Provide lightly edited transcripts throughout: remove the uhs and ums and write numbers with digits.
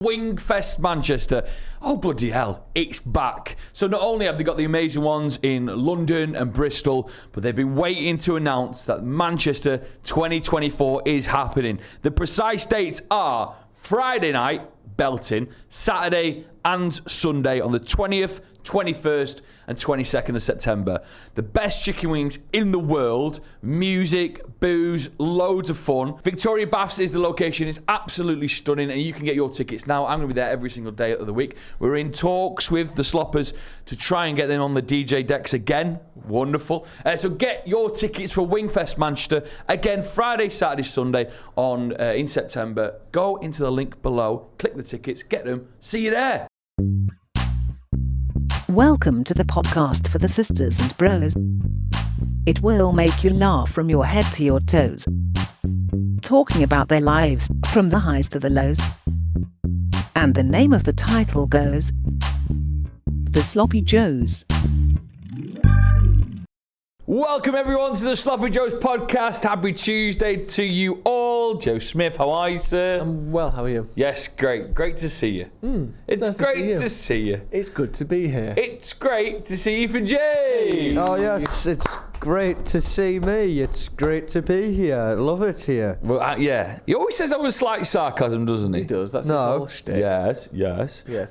Wingfest Manchester. Oh, bloody hell, it's back. So not only have they got the amazing ones in London and Bristol, but they've been waiting to announce that Manchester 2024 is happening. The precise dates are Friday night, belting, Saturday and Sunday on the 20th, 21st and 22nd of September. The best chicken wings in the world, music, booze, loads of fun. Victoria Baths is the location. It's absolutely stunning and you can get your tickets now. I'm going to be there every single day of the week. We're in talks with the Sloppers to try and get them on the DJ decks again. Wonderful. So get your tickets for Wingfest Manchester. Again, Friday, Saturday, Sunday in September. Go into the link below, click the tickets, get them. See you there. Welcome to the podcast for the sisters and bros. It will make you laugh from your head to your toes. Talking about their lives, from the highs to the lows. And the name of the title goes, The Sloppy Joes. Welcome everyone to the Sloppy Joes podcast. Happy Tuesday to you all. Joe Smith, how are you, sir? I'm well, how are you? Yes, great. Great to see you. It's nice great to see you. It's good to be here. It's great to see you for Jay. Oh yes, it's great to see me. It's great to be here. Love it here. Well, yeah. He always says that with slight sarcasm, doesn't he? He does, that's No. his whole shtick. Yes.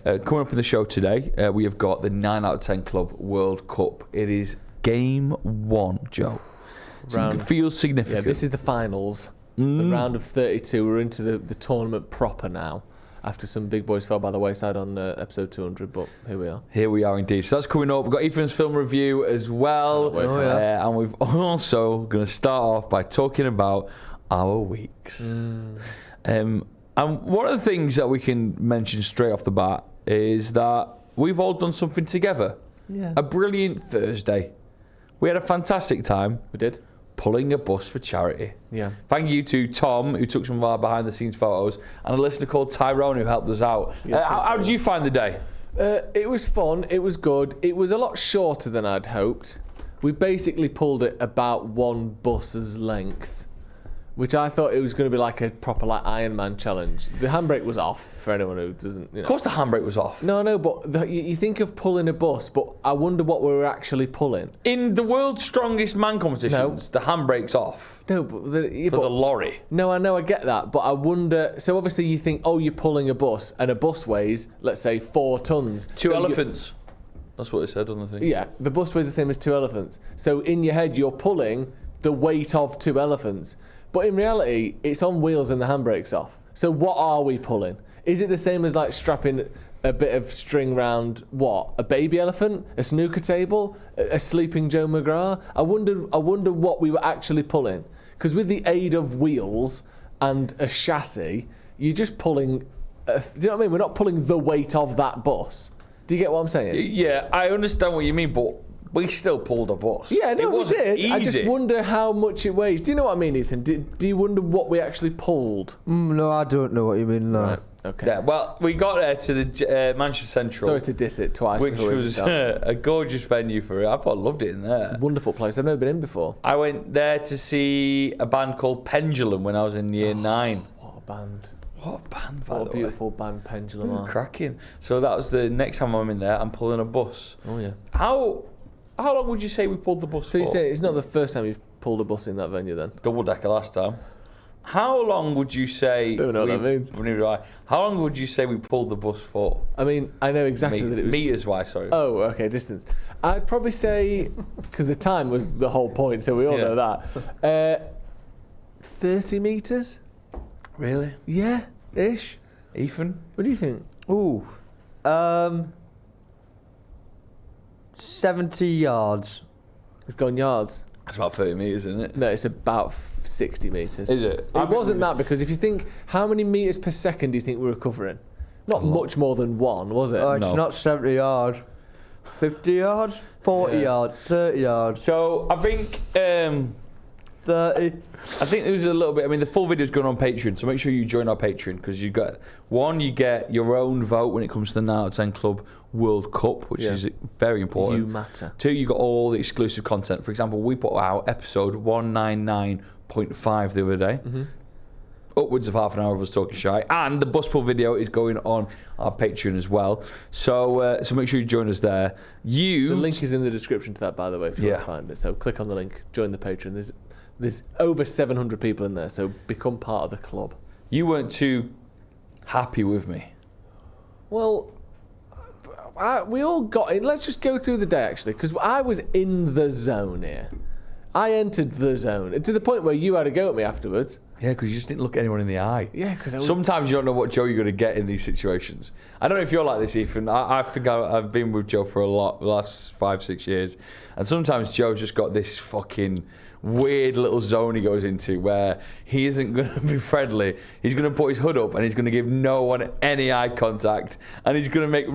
Coming up in the show today, we have got the 9 out of 10 Club World Cup. It is Game 1, Joe. It feels significant. Yeah, this is the finals. The round of 32. We're into the tournament proper now. After some big boys fell by the wayside on episode 200, but here we are. Here we are indeed. So that's coming up. We've got Ethan's film review as well. And we've also going to start off by talking about our weeks. And one of the things that we can mention straight off the bat is that we've all done something together. Yeah. A brilliant Thursday. We had a fantastic time. We did. Pulling a bus for charity. Yeah. Thank you to Tom, who took some of our behind-the-scenes photos, and a listener called Tyrone, who helped us out. Yeah, how did you find the day? It was fun. It was good. It was a lot shorter than I'd hoped. We basically pulled it about one bus's length, which I thought it was going to be like a proper Ironman challenge. The handbrake was off for anyone who doesn't. Of course the handbrake was off. No, but you think of pulling a bus, but I wonder what we were actually pulling. In the world's strongest man competitions, the handbrake's off. No, but For the lorry. No, I know, I get that, but I wonder. So obviously you think, oh, you're pulling a bus, and a bus weighs, let's say, 4 tons. Two elephants. That's what it said on the thing. Yeah, the bus weighs the same as 2 elephants. So in your head, you're pulling the weight of 2 elephants. But in reality, it's on wheels and the handbrake's off. So what are we pulling? Is it the same as like strapping a bit of string round what? A baby elephant? A snooker table? A sleeping Joe McGrath? I wonder what we were actually pulling. Because with the aid of wheels and a chassis, you're just pulling. Do you know what I mean? We're not pulling the weight of that bus. Do you get what I'm saying? Yeah, I understand what you mean, but we still pulled a bus. Yeah, no, we did. Easy. I just wonder how much it weighs. Do you know what I mean, Ethan? Do you wonder what we actually pulled? No, I don't know what you mean. No. Right. Okay. Yeah, well, we got there to the Manchester Central. Sorry to diss it twice. Which was a gorgeous venue for it. I thought I loved it in there. Wonderful place. I've never been in before. I went there to see a band called Pendulum when I was in year 9. What a band. What a band, by What a the way. beautiful band, Pendulum. are. Cracking. So that was the next time I'm in there, I'm pulling a bus. Oh, yeah. How long would you say we pulled the bus So for? you say it's not the first time you've pulled a bus in that venue then? Double decker last time. How long would you say... Don't know what that means. Neither do I. How long would you say we pulled the bus for? I mean, I know exactly that it was... Meters-wise, sorry. Oh, okay, distance. I'd probably say, because the time was the whole point, so we all know that. 30 metres? Really? Yeah, ish. Ethan? What do you think? Ooh. 70 yards. It's gone yards. That's about 30 metres, isn't it? No, it's about 60 metres. Is it? It wasn't that, because if you think, how many metres per second do you think we were covering? Not much more than 1, was it? Oh, it's No. not 70 yards. 50 yards? 40 Yeah. yards? 30 yards? So, I think... 30? I think there was a little bit. I mean, the full video is going on Patreon, so make sure you join our Patreon because you get you get your own vote when it comes to the 9 out of 10 Club World Cup, which is very important. You matter. 2, you got all the exclusive content. For example, we put out episode 199.5 the other day. upwards of half an hour of us talking shy, and the bus pull video is going on our Patreon as well. So make sure you join us there. The link is in the description to that, by the way, if you want to find it. So click on the link, join the Patreon. There's over 700 people in there, so become part of the club. You weren't too happy with me. Well, we all got in. Let's just go through the day, actually, because I was in the zone here. I entered the zone to the point where you had a go at me afterwards. Yeah, because you just didn't look anyone in the eye. Yeah, because sometimes you don't know what Joe you're going to get in these situations. I don't know if you're like this, Ethan. I think I've been with Joe for the last 5-6 years, and sometimes Joe's just got this fucking weird little zone he goes into where he isn't going to be friendly. He's going to put his hood up and he's going to give no one any eye contact, and he's going to make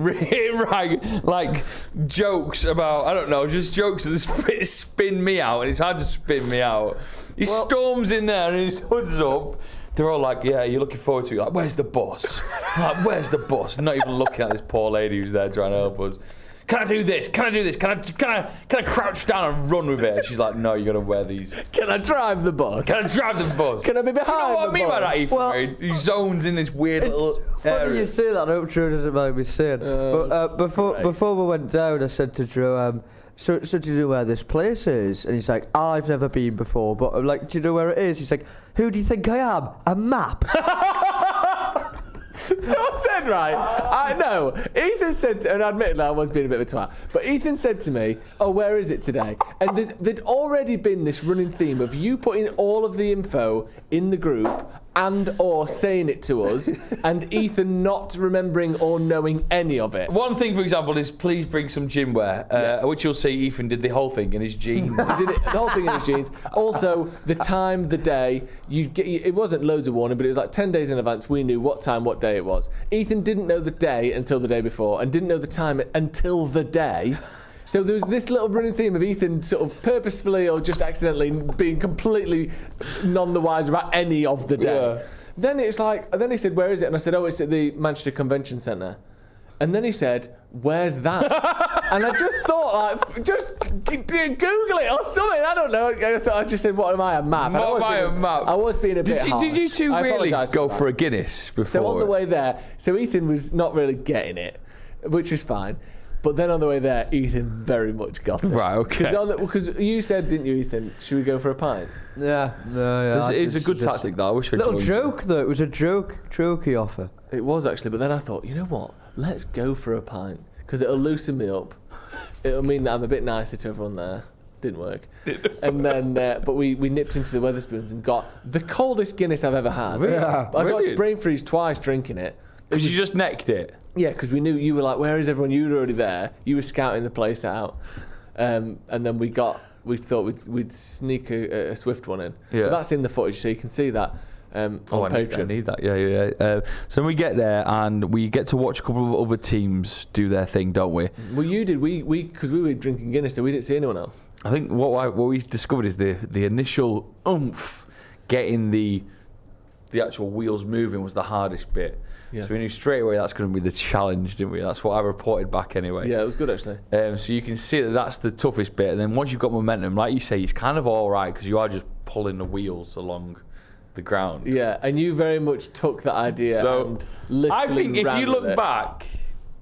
like jokes about, I don't know, just jokes that spin me out, and it's hard to spin me out. He storms in there and his hood's up. They're all like, yeah, you're looking forward to it. Like, where's the bus? Like, where's the bus? Not even looking at this poor lady who's there trying to help us. Can I do this? Can I do this? Can I crouch down and run with it? And she's like, no, you got to wear these. Can I drive the bus? Can I drive the bus? Can I be behind? You know what I mean by that, Ethan? Well, he zones in this weird little funny area. you say that. I hope Drew doesn't mind me saying. But before we went down, I said to Drew, so do you know where this place is? And he's like, I've never been before, but I'm like, do you know where it is? He's like, who do you think I am? A map? So I said, right, I know. Ethan said, and admittedly I was being a bit of a twat, but Ethan said to me, oh, where is it today? And there'd already been this running theme of you putting all of the info in the group and or saying it to us, and Ethan not remembering or knowing any of it. One thing, for example, is please bring some gym wear, which you'll see Ethan did the whole thing in his jeans. He did the whole thing in his jeans. Also, the time, the day, it wasn't loads of warning, but it was like 10 days in advance. We knew what time, what day it was. Ethan didn't know the day until the day before, and didn't know the time until the day. So there was this little running theme of Ethan sort of purposefully or just accidentally being completely none the wiser about any of the day. Yeah. Then he said, where is it? And I said, oh, it's at the Manchester Convention Centre. And then he said, where's that? And I just thought, like, just Google it or something. I don't know. I just said, what am I, a map? What am I, a map? I was being a bit harsh. Did you two really go for a Guinness before? So on the way there, Ethan was not really getting it, which is fine. But then on the way there, Ethan very much got it. Right, okay. Because you said, didn't you, Ethan, should we go for a pint? Yeah. It's a good tactic, though. I wish I'd little joke, though. It was a jokey offer. It was, actually. But then I thought, you know what? Let's go for a pint. Because it'll loosen me up. It'll mean that I'm a bit nicer to everyone there. Didn't work. And then, but we nipped into the Wetherspoons and got the coldest Guinness I've ever had. Yeah, I got brain freeze twice drinking it. Because you just necked it? Yeah, because we knew you were like, where is everyone? You were already there. You were scouting the place out. And then we thought we'd sneak a swift one in. Yeah. But that's in the footage, so you can see that on Patreon. I need that, yeah. So we get there and we get to watch a couple of other teams do their thing, don't we? Well, you did. Because we were drinking Guinness, so we didn't see anyone else. I think what we discovered is the initial oomph, getting the actual wheels moving was the hardest bit. Yeah. So we knew straight away that's going to be the challenge, didn't we? That's what I reported back anyway. Yeah, it was good actually. So you can see that's the toughest bit. And then once you've got momentum, like you say, it's kind of all right because you are just pulling the wheels along the ground. Yeah, and you very much took that idea and literally I think if you look back,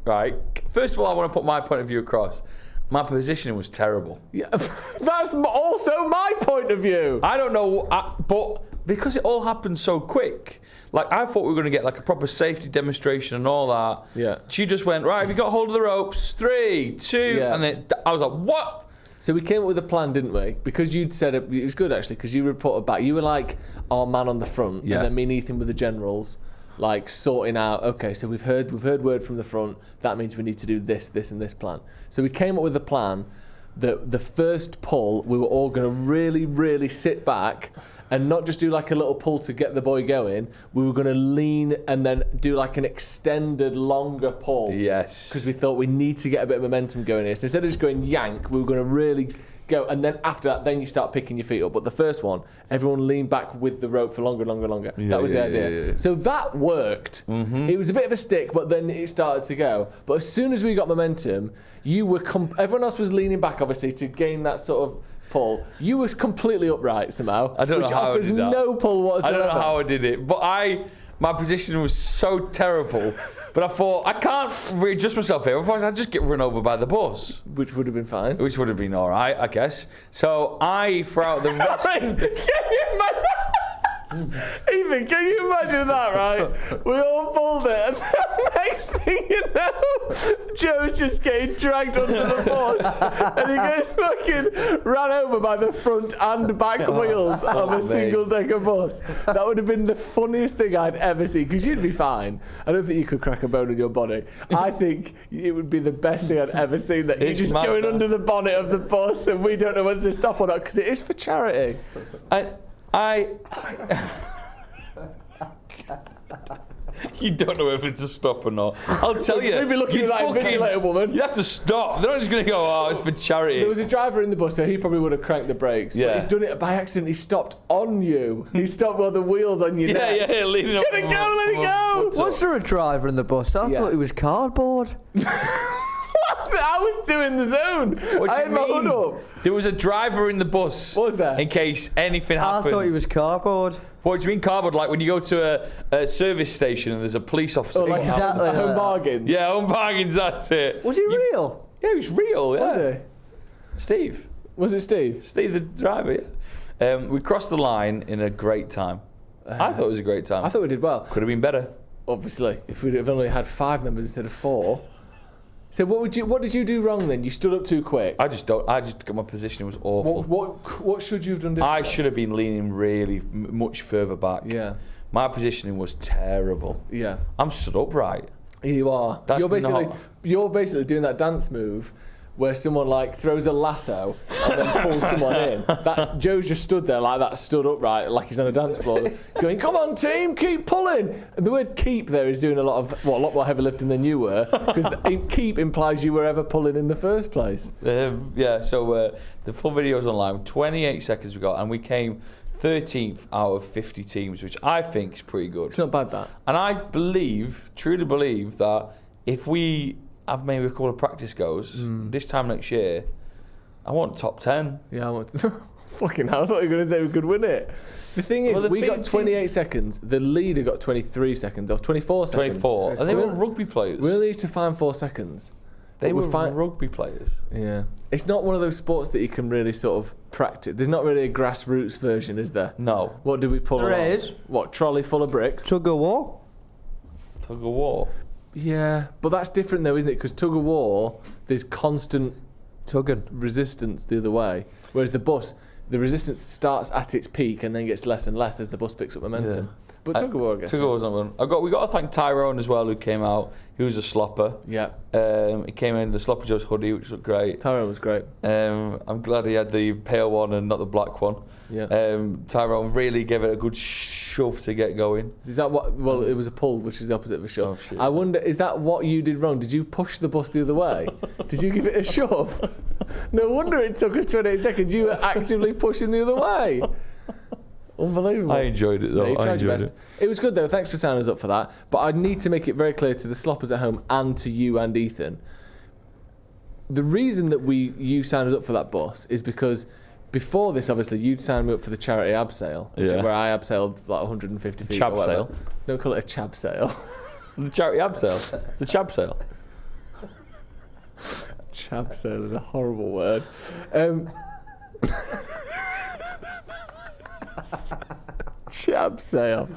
right, first of all, I want to put my point of view across. My positioning was terrible. Yeah, that's also my point of view. I don't know, but because it all happened so quick, like I thought we were going to get like a proper safety demonstration and all that. Yeah. She just went, right, we got hold of the ropes, 3, 2, and then I was like, what? So we came up with a plan, didn't we? Because you'd said it was good actually, because you reported back. You were like our man on the front, and then me and Ethan were the generals, like sorting out. Okay, so we've heard word from the front. That means we need to do this, and this plan. So we came up with a plan that the first pull, we were all going to really, really sit back and not just do like a little pull to get the boy going. We were going to lean and then do like an extended, longer pull. Yes. Because we thought we need to get a bit of momentum going here. So instead of just going yank, we were going to really go. And then after that, then you start picking your feet up. But the first one, everyone leaned back with the rope for longer. Yeah, that was the idea. Yeah. So that worked. Mm-hmm. It was a bit of a stick, but then it started to go. But as soon as we got momentum, you were everyone else was leaning back, obviously, to gain that sort of pull, you was completely upright somehow. I don't know which how I offers did that. no pull whatsoever. I don't know how I did it, but my position was so terrible. But I thought, I can't readjust myself here, otherwise I'd just get run over by the bus. Which would have been fine. Which would have been all right, I guess. So throughout the rest... Ethan, can you imagine that, right? We all pulled it, and the next thing you know, Joe's just getting dragged under the bus, and he gets fucking ran over by the front and back wheels of a single-decker bus. That would have been the funniest thing I'd ever seen, because you'd be fine. I don't think you could crack a bone in your body. I think it would be the best thing I'd ever seen, that you're just going under the bonnet of the bus, and we don't know whether to stop or not, because it is for charity. You don't know if it's a stop or not. I'll tell you. We'd be looking at that invigilator woman. You have to stop. They're not just going to go, oh, it's for charity. There was a driver in the bus, so he probably would have cranked the brakes. Yeah. But he's done it by accident. He stopped on you. He stopped while the wheels on your neck. Yeah, leaning up. Let it go, let it go. Was there a driver in the bus? I thought it was cardboard. I was doing the zone. I had my hood up. There was a driver in the bus. Was there? In case anything happened. I thought he was cardboard. What do you mean cardboard? Like when you go to a service station and there's a police officer. Oh, like Exactly. home bargain. Yeah, home bargains, that's it. Was he real? Yeah, he was real, yeah. Was he? Steve. Was it Steve? Steve the driver, yeah. We crossed the line in a great time. I thought it was a great time. I thought we did well. Could have been better. Obviously, if we'd have only had 5 members instead of 4. So what did you do wrong then? You stood up too quick. I just got my position was awful. What should you have done differently? I should have been leaning really much further back. Yeah. My positioning was terrible. Yeah. I'm stood upright. You are. That's You're basically doing that dance move where someone like throws a lasso and then pulls someone in. That's Joe's just stood there like that, stood upright, like he's on a dance floor, going, "Come on, team, keep pulling." And the word "keep" there is doing a lot more heavy lifting than you were, because "keep" implies you were ever pulling in the first place. So the full video's online. 28 seconds we got, and we came 13th out of 50 teams, which I think is pretty good. It's not bad, that. And I truly believe that if we have maybe a couple of practice goes this time next year, I want top 10. Yeah, I want to. Fucking hell, I thought you were going to say we could win it. The thing is, we got 28 seconds. The leader got 23 seconds, or 24 seconds. 24. And they were rugby players. We only need to find 4 seconds. They were rugby players. Yeah. It's not one of those sports that you can really sort of practice. There's not really a grassroots version, is there? No. What did we pull There along? is. What, trolley full of bricks? Tug of war. Tug of war. Yeah, but that's different though, isn't it? Because tug of war, there's constant Tugging. resistance the other way. Whereas the bus, the resistance starts at its peak and then gets less and less as the bus picks up momentum. Yeah. But tug of war, I guess. Tug of war was not one. We got to thank Tyrone as well, who came out. He was a slopper. Yeah. He came in the Sloppy Joe's hoodie, which looked great. Tyrone was great. I'm glad he had the pale one and not the black one. Yeah. Tyrone really gave it a good shove to get going. Is that what? Well, it was a pull, which is the opposite of a shove. Oh, shit. I wonder, is that what you did wrong? Did you push the bus the other way? Did you give it a shove? No wonder it took us 28 seconds. You were actively pushing the other way. Unbelievable. I enjoyed it though. Yeah, I enjoyed it. It was good though. Thanks for signing us up for that. But I need to make it very clear to the sloppers at home and to you and Ethan. The reason that you signed us up for that bus is because before this, obviously, you'd signed me up for the charity abseil, where I abseiled like 150 feet. Chab or whatever. sale. Don't call it a chab sale. The charity abseil. It's the chab sale. Chab sale is a horrible word. Chab sale.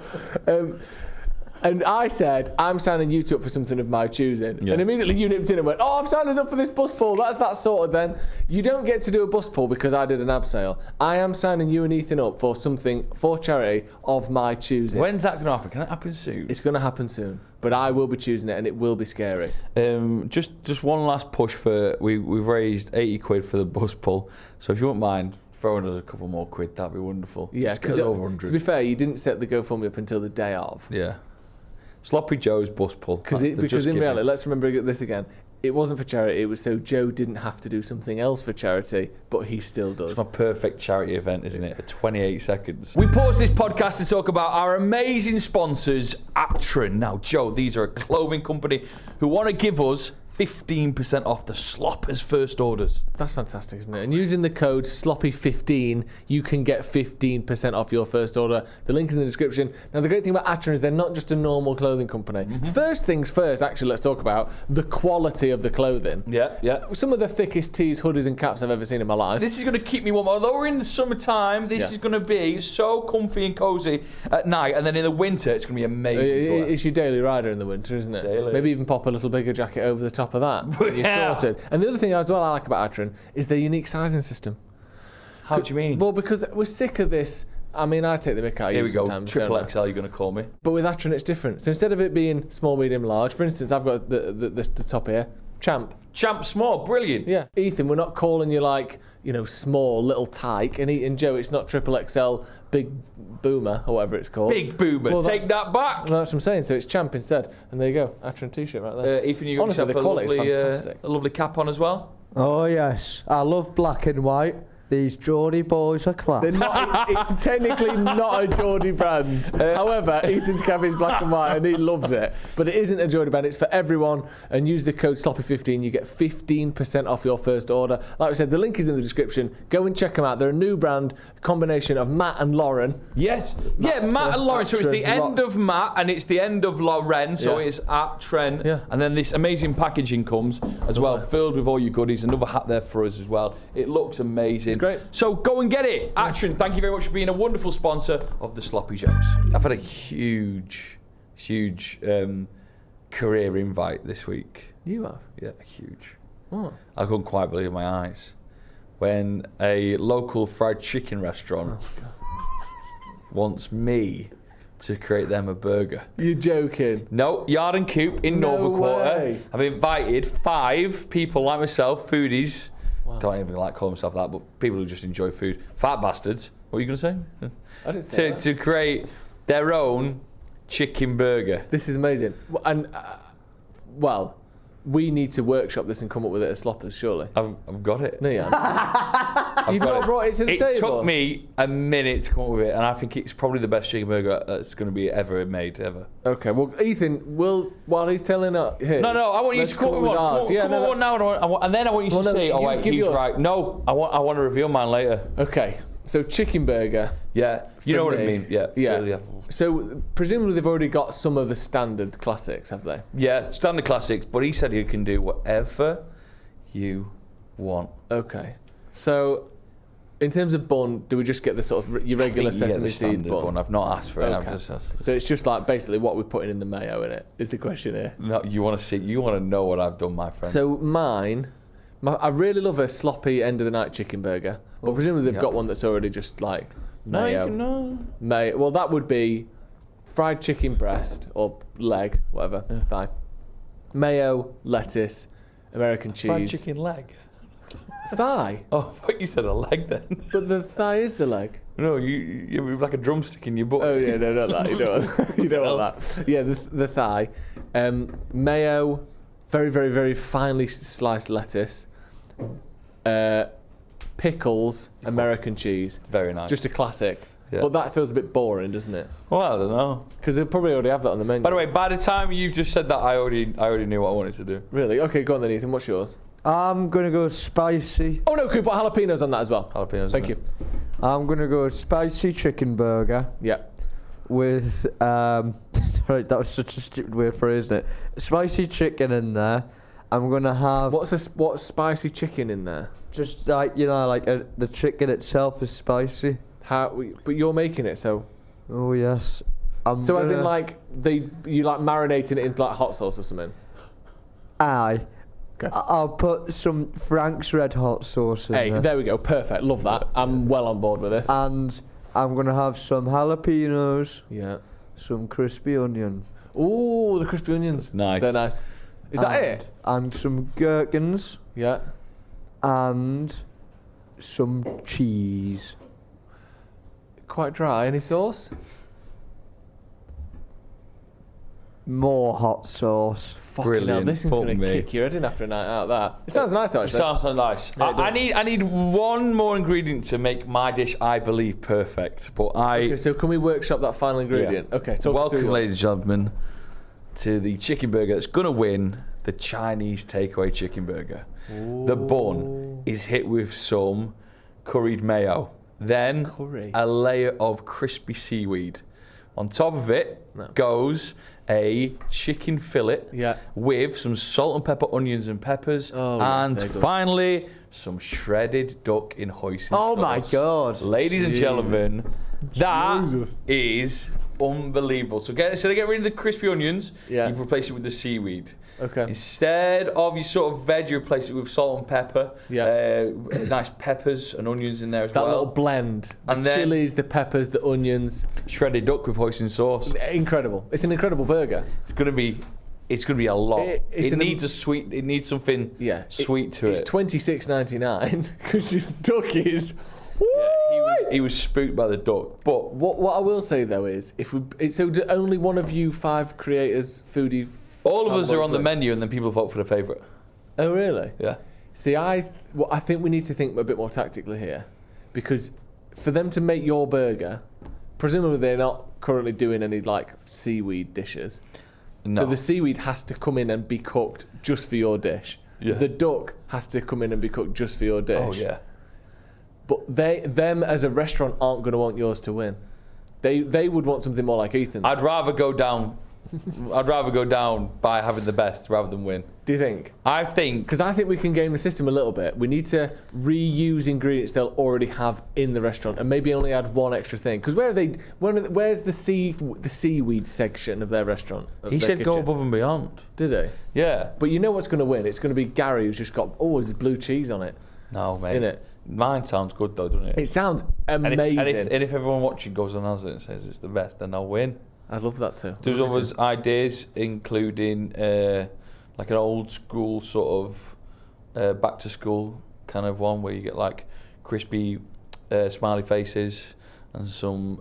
And I said, I'm signing you two up for something of my choosing. Yeah. And immediately you nipped in and went, "Oh, I've signed us up for this bus pull. That's that sorted then." You don't get to do a bus pull because I did an abseil. I am signing you and Ethan up for something for charity of my choosing. When's that going to happen? Can it happen soon? It's going to happen soon. But I will be choosing it and it will be scary. Just one last push for, we've raised 80 quid for the bus pull. So if you wouldn't mind throwing us a couple more quid, that'd be wonderful. Yeah, because over 100. To be fair, you didn't set the GoFundMe up until the day of. Yeah. Sloppy Joe's bus pull. Because in reality, let's remember this again. It wasn't for charity. It was so Joe didn't have to do something else for charity, but he still does. It's my perfect charity event, isn't it? At 28 seconds. We paused this podcast to talk about our amazing sponsors, Atron. Now, Joe, these are a clothing company who want to give us 15% off the Sloppers first orders. That's fantastic, isn't it? And using the code SLOPPY15, you can get 15% off your first order. The link is in the description. Now, the great thing about Atron is they're not just a normal clothing company. First things first, actually, let's talk about the quality of the clothing. Yeah. Some of the thickest tees, hoodies, and caps I've ever seen in my life. This is going to keep me warm. Although we're in the summertime, this is going to be so comfy and cozy at night, and then in the winter, it's going to be amazing to wear. It's your daily rider in the winter, isn't it? Daily. Maybe even pop a little bigger jacket over the top of that. You're sorted. And the other thing as well I like about Atron is their unique sizing system. How do you mean? Well, because we're sick of this. I mean, I take the mick out of you sometimes. Here we go. Triple XL, you're going to call me. But with Atron, it's different. So instead of it being small, medium, large, for instance, I've got the top here, Champ. Champ small, brilliant. Yeah. Ethan, we're not calling you like, small, little tyke. And Joe, it's not triple XL, big boomer, or whatever it's called. Big boomer. Well, take that back. Well, that's what I'm saying. So it's Champ instead. And there you go. Atron t-shirt right there. Ethan, you got Honestly, yourself the quality's fantastic. A lovely cap on as well. Oh, yes. I love black and white. These Geordie boys are class. They're not, it's technically not a Geordie brand. However, Ethan's cap is black and white and he loves it. But it isn't a Geordie brand. It's for everyone. And use the code SLOPPY15. You get 15% off your first order. Like I said, the link is in the description. Go and check them out. They're a new brand, a combination of Matt and Lauren. Yes. Matt and Lauren. So it's the end of Matt and it's the end of Lauren. So it's at Trent. Yeah. And then this amazing packaging comes as well, filled with all your goodies. Another hat there for us as well. It looks amazing. It's great. So go and get it. Atron, thank you very much for being a wonderful sponsor of the Sloppy Joes. I've had a huge career invite this week. You have? Yeah, huge. What? I couldn't quite believe my eyes. When a local fried chicken restaurant wants me to create them a burger. You're joking? No, Yard and Coop in Nova Quarter. I've invited 5 people like myself, foodies. Wow. Don't even like calling myself that, but people who just enjoy food. Fat bastards. What are you going to say? I didn't say that. To create their own chicken burger. This is amazing. And, we need to workshop this and come up with it as Sloppers, surely. I've got it. No, you haven't. You've not brought it to the table? It took me a minute to come up with it, and I think it's probably the best chicken burger that's going to be ever made, ever. Okay, well, Ethan, while he's telling us... No, I want you to come up with one. Come on now, and then I want you to say, oh, wait, he's right. No, I want to reveal mine later. Okay, so chicken burger. Yeah, you know what I mean. Yeah. So presumably they've already got some of the standard classics, have they? Yeah, standard classics, but he said you can do whatever you want. Okay. So in terms of bun, do we just get the sort of your regular sesame seed bun? I've not asked for it. Okay. I've just asked. So it's just like basically what we're putting in the mayo in it, is the question here. No, you want to know what I've done, my friend. So I really love a sloppy end of the night chicken burger, but presumably they've got one that's already just like mayo. Mayo. Well, that would be fried chicken breast or leg, whatever, thigh. Mayo, lettuce, American cheese. Fried chicken leg. Thigh. Oh, I thought you said a leg then. But the thigh is the leg. No, you have like a drumstick in your butt. Oh yeah, no, not that. You don't want that. Yeah, the thigh. Mayo, very, very, very finely sliced lettuce. Pickles, American cheese. Very nice. Just a classic. Yeah. But that feels a bit boring, doesn't it? Well, I don't know. Because they probably already have that on the menu. By the way, by the time you've just said that, I already knew what I wanted to do. Really? Okay, go on then, Ethan. What's yours? I'm going to go spicy. Oh, no, could put jalapenos on that as well. Jalapenos. Thank you. I'm going to go spicy chicken burger. Yeah. With, right, that was such a stupid way of phrasing it. Spicy chicken in there. I'm going to have... What's spicy chicken in there? Just like, the chicken itself is spicy. But you're making it, so... Oh, yes. As in, like, you like marinating it into, like, hot sauce or something? Aye. Okay. I'll put some Frank's Red Hot sauce in there we go. Perfect. Love that. I'm well on board with this. And I'm going to have some jalapenos. Yeah. Some crispy onion. Ooh, the crispy onions. Nice. They're nice. Is that it? And some gherkins. Yeah. And some cheese. Quite dry. Any sauce? More hot sauce. Fucking hell, this is going to kick your head in after a night out. That it sounds nice, though. It sounds so nice. Yeah, I need one more ingredient to make my dish, I believe, perfect. Okay, so can we workshop that final ingredient? Yeah. Okay. Welcome, ladies and gentlemen, to the chicken burger that's going to win the Chinese takeaway chicken burger. The bun is hit with some curried mayo. Then a layer of crispy seaweed. On top of it goes a chicken fillet with some salt and pepper, onions and peppers. And finally, some shredded duck in hoisin sauce. Oh my God. Ladies and gentlemen, that is unbelievable. So they get rid of the crispy onions, you replace it with the seaweed. Okay. Instead of your sort of veg, you replace it with salt and pepper. Nice peppers and onions in there as well. That little blend. The chilies, the peppers, the onions. Shredded duck with hoisin sauce. Incredible. It's an incredible burger. It's gonna be a lot. It needs a sweet. It needs something sweet to it. It's $26.99 because your duck is. He was spooked by the duck. But what I will say though is, do only one of you 5 creators, foodie. All of us are on the menu, and then people vote for the favourite. Oh, really? Yeah. See, I think we need to think a bit more tactically here, because for them to make your burger, presumably they're not currently doing any like seaweed dishes. No. So the seaweed has to come in and be cooked just for your dish. Yeah. The duck has to come in and be cooked just for your dish. Oh yeah. But them as a restaurant aren't going to want yours to win. They would want something more like Ethan's. I'd rather go down by having the best rather than win. Do you think? I think... Because I think we can game the system a little bit. We need to reuse ingredients they'll already have in the restaurant and maybe only add one extra thing. Because where's the seaweed section of their restaurant? He said go above and beyond. Did he? Yeah. But you know what's going to win? It's going to be Gary, who's just got, there's blue cheese on it. No, mate. In it. Mine sounds good though, doesn't it? It sounds amazing. And if everyone watching goes on as it and says it's the best, then I'll win. I'd love that too. There's other ideas, including like an old school sort of back to school kind of one where you get like crispy smiley faces and some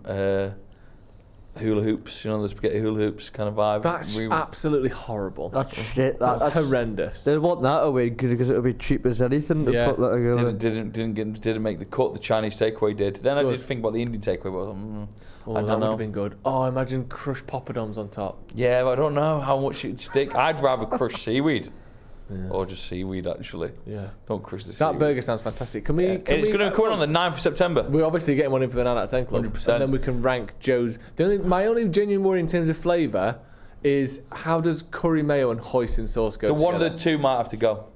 hula hoops, the spaghetti hula hoops kind of vibe. That's absolutely horrible. That's shit. That's horrendous. They want that away because it'll be cheap as anything. Yeah. Didn't make the cut. The Chinese takeaway did. Then I did think about the Indian takeaway. But I was like, that would have been good. Oh, imagine crushed poppadoms on top. Yeah, but I don't know how much it would stick. I'd rather crush seaweed. Yeah. Or just seaweed, actually. Yeah. Don't crush the seaweed. That burger sounds fantastic. Can we? It's going to come on the 9th of September. We're obviously getting one in for the 9 out of 10 club. 100%. And then we can rank Joe's. My only genuine worry in terms of flavour is how does curry mayo and hoisin sauce go together? One of the two might have to go.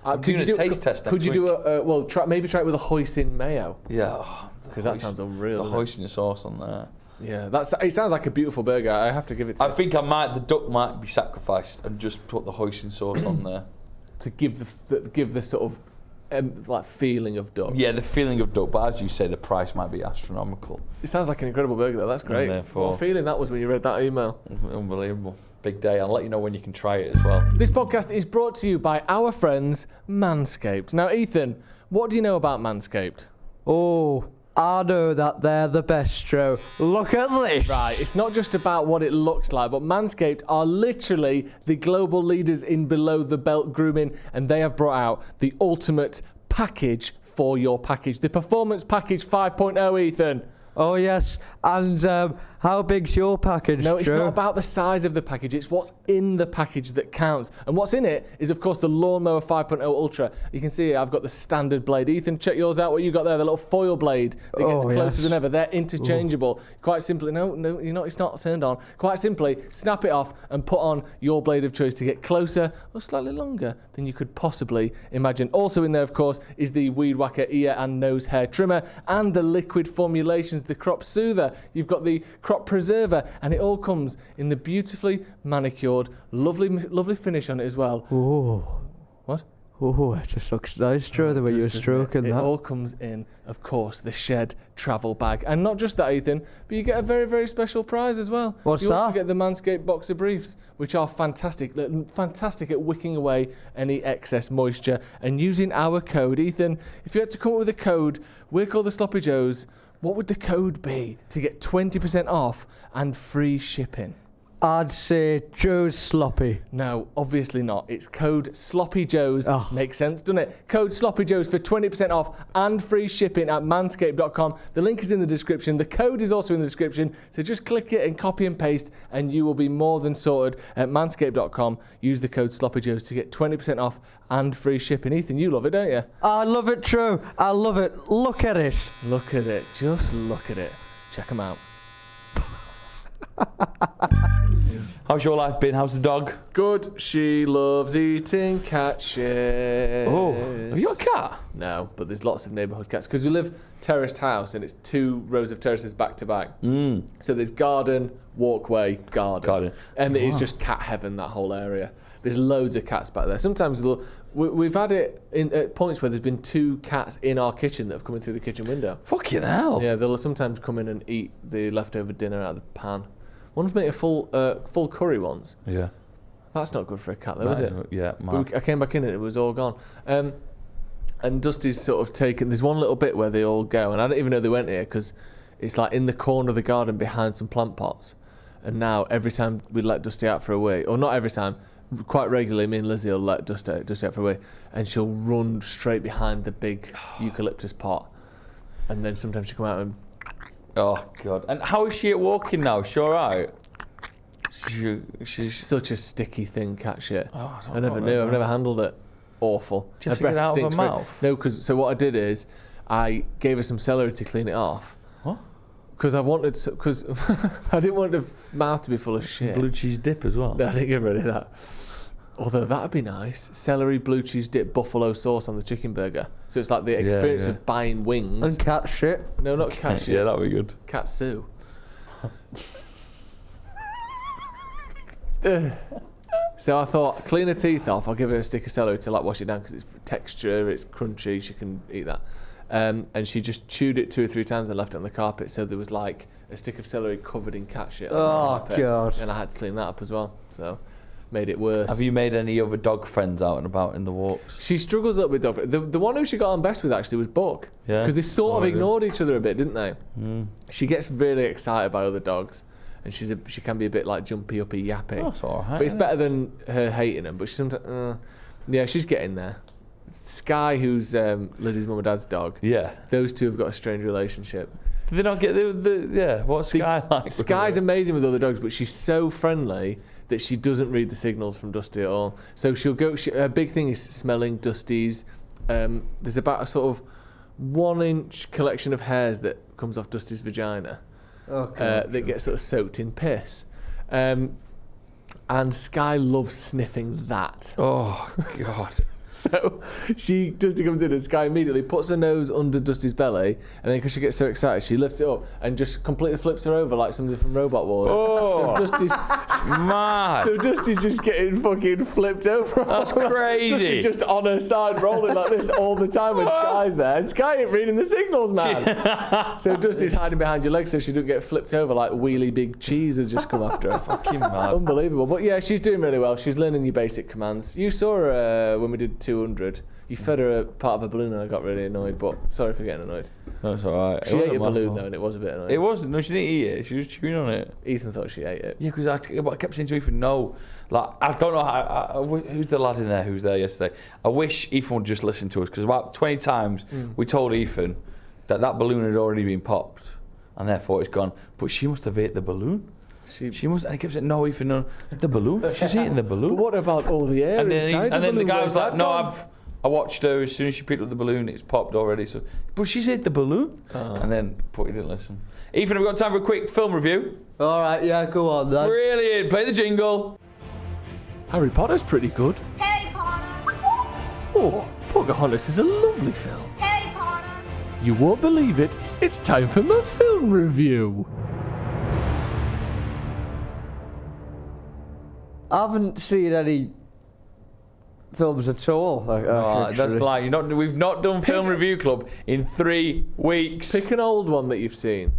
Could you do a taste test? Could you do maybe try it with a hoisin mayo? Yeah. Because that sounds unreal. The hoisin sauce on there. Yeah, it sounds like a beautiful burger. I have to give it to I think the duck might be sacrificed and just put the hoisin sauce on there. To give the sort of like feeling of duck. Yeah, the feeling of duck, but as you say, the price might be astronomical. It sounds like an incredible burger though, that's great. What a feeling that was when you read that email. Unbelievable. Big day. I'll let you know when you can try it as well. This podcast is brought to you by our friends Manscaped. Now Ethan, what do you know about Manscaped? Oh, I know that they're the best, Joe. Look at this. Right, it's not just about what it looks like, but Manscaped are literally the global leaders in below-the-belt grooming, and they have brought out the ultimate package for your package. The Performance Package 5.0, Ethan. Oh, yes. And how big's your package, No, it's Joe? not about the size of the package. It's what's in the package that counts. And what's in it is, of course, the Lawnmower 5.0 Ultra. You can see here, I've got the standard blade. Ethan, check yours out. What you got there? The little foil blade that gets closer than ever. They're interchangeable. Ooh. Quite simply, no, it's not turned on. Quite simply, snap it off and put on your blade of choice to get closer or slightly longer than you could possibly imagine. Also in there, of course, is the Weed Whacker ear and nose hair trimmer and the liquid formulations, the Crop Soother. You've got the Crop Preserver, and it all comes in the beautifully manicured, lovely finish on it as well. Ooh. What? Oh, it just looks nice, Joe, the way you were stroking that. It all comes in, of course, the Shed travel bag. And not just that, Ethan, but you get a very, very special prize as well. What's that? You also get the Manscaped Boxer Briefs, which are fantastic at wicking away any excess moisture. And using our code, Ethan, if you had to come up with a code, we're called the Sloppy Joes. What would the code be to get 20% off and free shipping? I'd say Joe's Sloppy. No, obviously not. It's code SloppyJoes. Oh. Makes sense, doesn't it? Code SloppyJoes for 20% off and free shipping at manscaped.com. The link is in the description. The code is also in the description. So just click it and copy and paste, and you will be more than sorted at manscaped.com. Use the code SloppyJoes to get 20% off and free shipping. Ethan, you love it, don't you? I love it, True. I love it. Look at it. Look at it. Just look at it. Check them out. How's your life been? How's the dog? Good. She loves eating cat shit. Oh, have you got a cat? No, but there's lots of neighbourhood cats because we live terraced house and it's 2 rows of terraces back to back. So there's garden, walkway, garden. And it is just cat heaven, that whole area. There's loads of cats back there. Sometimes we've had it at points where there's been 2 cats in our kitchen that have come in through the kitchen window. Fucking hell. Yeah, they'll sometimes come in and eat the leftover dinner out of the pan. One of them ate a full curry once. Yeah. That's not good for a cat, though, is it? Yeah, But I came back in and it was all gone. And Dusty's sort of taken... There's one little bit where they all go, and I don't even know they went here because it's like in the corner of the garden behind some plant pots. And now every time we let Dusty out for a wee, or not every time, quite regularly, me and Lizzie will let Dusty out for a wee, and she'll run straight behind the big eucalyptus pot. And then sometimes she'll come out and... Oh, God. And how is she at walking now? She all right? She's such a sticky thing, cat shit. Oh, I never knew. I've never handled it. Awful. Do you have to get it out of her mouth? No, so what I did is I gave her some celery to clean it off. What? Because I didn't want the mouth to be full of shit. Blue cheese dip as well. No, I didn't get rid of that. Although that'd be nice. Celery, blue cheese dip, buffalo sauce on the chicken burger. So it's like the experience of buying wings. And cat shit. No, not cat shit. Yeah, that'd be good. Cat sue. So I thought, clean her teeth off. I'll give her a stick of celery to like wash it down because it's texture, it's crunchy. She can eat that. And she just chewed it 2 or 3 times and left it on the carpet. So there was like a stick of celery covered in cat shit on the carpet. God. And I had to clean that up as well. So made it worse. Have you made any other dog friends out and about in the walks? She struggles a little with dog. The one who she got on best with actually was Buck. Yeah. Because they sort of ignored each other a bit, didn't they? She gets really excited by other dogs. And she can be a bit like jumpy, uppy, yappy. That's all right. But it's better than her hating them. But she's sometimes, yeah, she's getting there. Sky, who's Lizzie's mum and dad's dog. Yeah. Those two have got a strange relationship. Did they not get yeah? What's Sky like? Sky's amazing with other dogs, but she's so friendly that she doesn't read the signals from Dusty at all. So she'll go. Her big thing is smelling Dusty's. There's about a sort of 1-inch collection of hairs that comes off Dusty's vagina. That gets sort of soaked in piss. And Sky loves sniffing that. Oh, God. So Dusty comes in and Sky immediately puts her nose under Dusty's belly, and then because she gets so excited, she lifts it up and just completely flips her over like somebody from Robot Wars. Oh, so Dusty's mad. So Dusty's just getting fucking flipped over. That's crazy. Dusty's just on her side rolling like this all the time when Sky's there, and Sky ain't reading the signals, man. So Dusty's hiding behind your legs so she don't get flipped over like wheelie big cheese has just come after her. Fucking mad. Unbelievable. But yeah, she's doing really well. She's learning your basic commands. You saw her when we did 200. You fed her a part of a balloon and I got really annoyed, but sorry for getting annoyed. That's alright. She ate a balloon though and it was a bit annoying. It wasn't. No, she didn't eat it. She was chewing on it. Ethan thought she ate it. Yeah, because I kept saying to Ethan, no. Like, I don't know who's the lad in there who was there yesterday. I wish Ethan would just listen to us because about 20 times we told Ethan that balloon had already been popped and therefore it's gone. But she must have ate the balloon. She must, and he kept saying, no, Ethan, no, the balloon. She's eating the balloon. But what about all the air inside and then the guy was like, no, gone? I watched her as soon as she picked up the balloon, it's popped already. So, but she's ate the balloon. And then, but he didn't listen. Ethan, have we got time for a quick film review? All right, yeah, go on then. Brilliant. Play the jingle. Harry Potter's pretty good. Harry Potter. Oh, Pocahontas is a lovely film. Harry Potter. You won't believe it. It's time for my film review. I haven't seen any films at all. That's like we've not done film review club in 3 weeks. Pick an old one that you've seen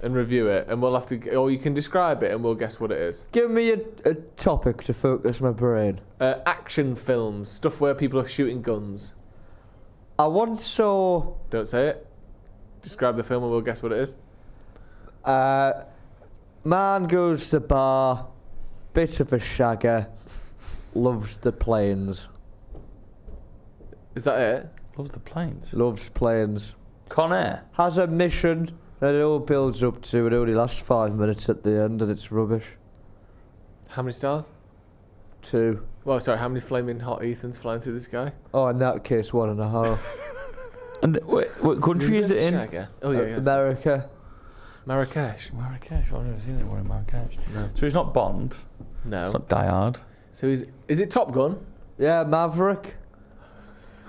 and review it, and we'll have to, or you can describe it and we'll guess what it is. Give me a topic to focus my brain. Action films, stuff where people are shooting guns. I once saw... Don't say it. Describe the film and we'll guess what it is. Man goes to the bar, bit of a shagger, loves the planes. Is that it? Loves the planes. Loves planes. Con Air. Has a mission that it all builds up to. It only lasts 5 minutes at the end, and it's rubbish. How many stars? 2. Well, sorry, how many flaming hot Ethans flying through the sky? Oh, in that case, 1.5. And what country is it in? Shagger? Oh, yeah, America. Marrakesh. Marrakesh. I've never seen anyone in Marrakesh. No. So he's not Bond. No. It's not Die Hard. So is it Top Gun? Yeah, Maverick.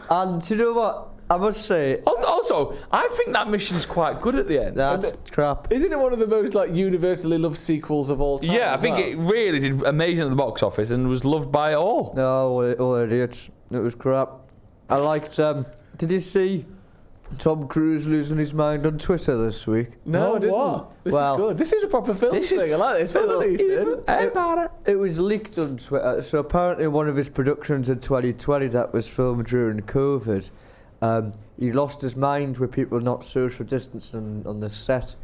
And do you know what? I must say, Also, I think that mission's quite good at the end. that's crap. Isn't it one of the most like universally loved sequels of all time? Yeah, I think it really did amazing at the box office and was loved by all. No, all idiots. It was crap. I liked. Did you see Tom Cruise losing his mind on Twitter this week? No, I didn't. What? This Well, is good. This is a proper film this thing. is I like this. Film, Ethan. It was leaked on Twitter. So apparently, one of his productions in 2020 that was filmed during COVID, he lost his mind with people not social distancing on the set.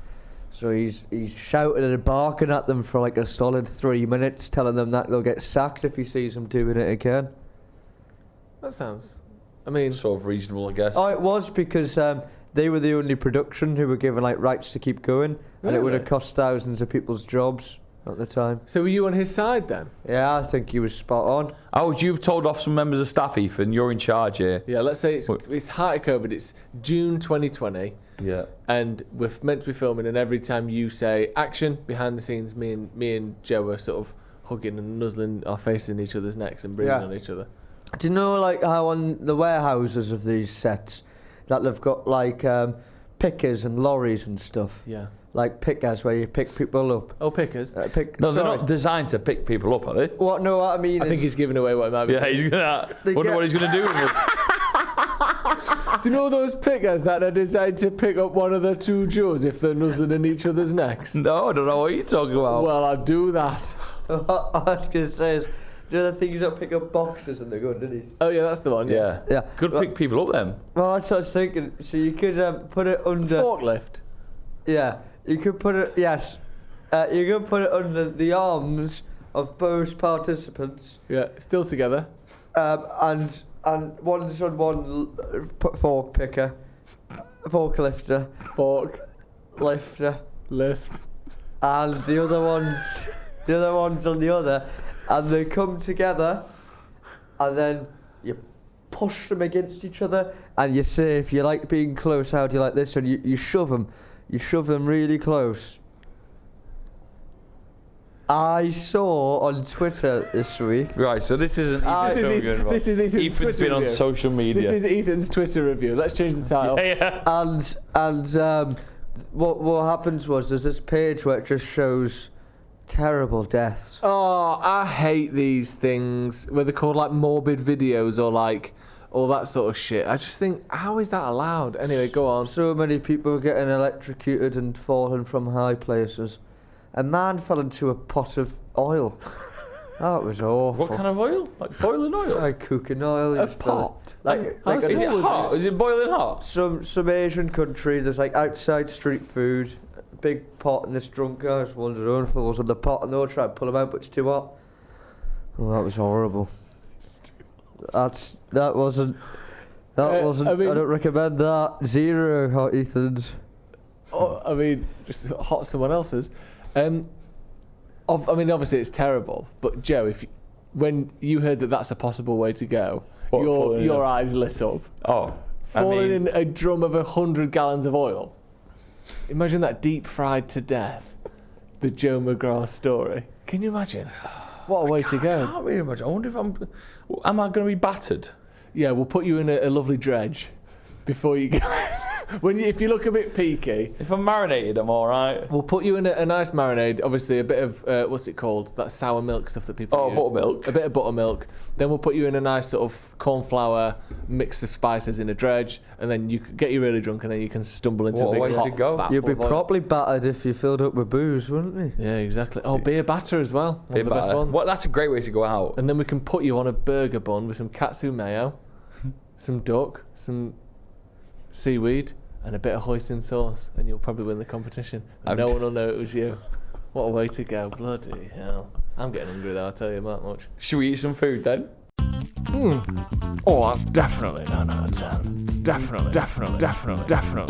So he's shouting and barking at them for like a solid 3 minutes, telling them that they'll get sacked if he sees them doing it again. That sounds. I mean, Sort of reasonable, I guess. Oh, it was because they were the only production who were given like rights to keep going, and it would have Really? cost thousands of people's jobs at the time. so were you on his side then? Yeah, I think he was spot on. You've told off some members of staff, Ethan. You're in charge here. Yeah. Let's say What? it's height of COVID. It's June 2020, Yeah. and we're meant to be filming. And every time you say action, behind the scenes, me and Joe are sort of hugging and nuzzling our faces in each other's necks and breathing Yeah. on each other. Do you know like how on the warehouses of these sets that they've got like pickers and lorries and stuff? Yeah. Like pickers where you pick people up. Oh, pickers. No, they're sorry. not designed to pick people up, are they? What? No, what I mean I is think he's giving away what it might be. Yeah, he's gonna. They Wonder get- what he's gonna do with it. Do you know those pickers that are designed to pick up one of the two Joes if they're nuzzling in each other's necks? No, I don't know what you're talking about. Well, I do that. what I was going to say is, do you know the things that pick up boxes and they go underneath? Oh yeah, that's the one. Yeah. Yeah. Could Well- pick people up then. Well, that's what I was thinking. So you could put it under. Forklift. Yeah, you could put it. Yes, you could put it under the arms of both participants, Yeah, still together. and one's on one fork picker, forklifter, Fork, lifter, lift. and the other one's on the other, and they come together, and then you push them against each other, and you say, if you like being close, how do you like this? And you shove them really close. I saw on Twitter this week. Right, so this isn't Ethan's This is film you're involved. Ethan's Ethan's Twitter been on review. social media. This is Ethan's Twitter review. Let's change the title. Yeah. And what happens was there's this page where it just shows terrible deaths. Oh, I hate these things where they're called like morbid videos or like all that sort of shit. I just think, how is that allowed? Anyway, go on. So many people getting electrocuted and falling from high places. A man fell into a pot of oil. That was awful. What kind of oil? Like boiling oil? Like cooking oil. A It's fell- pot? Like How Is small it was hot? this? Is it boiling hot? some Asian country. There's like outside street food, big pot, and this drunk guy's one of their own falls in the pot, and they'll try to pull him out, but it's too hot. Oh, that was horrible. That wasn't. I mean- don't recommend that. 0 hot Ethans. Oh, I mean, just hot someone else's. I mean, obviously it's terrible. But Joe, when you heard that that's a possible way to go, What, falling in your a- eyes lit up. Oh. Falling in a drum of 100 gallons of oil. Imagine that deep fried to death. The Joe McGraw story. Can you imagine? What a way to I go. can't really imagine. I wonder if am I going to be battered? Yeah, we'll put you in a lovely dredge before you go. If you look a bit peaky, If I'm marinated, I'm all right. we'll put you in a nice marinade. Obviously, a bit of what's it called? That sour milk stuff that people use. Buttermilk. A bit of buttermilk. Then we'll put you in a nice sort of cornflour mix of spices in a dredge, and then you can get you really drunk, and then you can stumble into What a a way big to hot go. vat You'd full be of oil. properly battered if you filled up with booze, wouldn't you? Yeah, exactly. Oh, beer batter as well. One of the best ones. Well, that's a great way to go out. And then we can put you on a burger bun with some katsu mayo, some duck, some seaweed, and a bit of hoisin sauce, and you'll probably win the competition. And no one will know it was you. What a way to go. Bloody hell. I'm getting hungry though, I'll tell you that much. Should we eat some food then? Oh, that's definitely 9 out of 10. Definitely.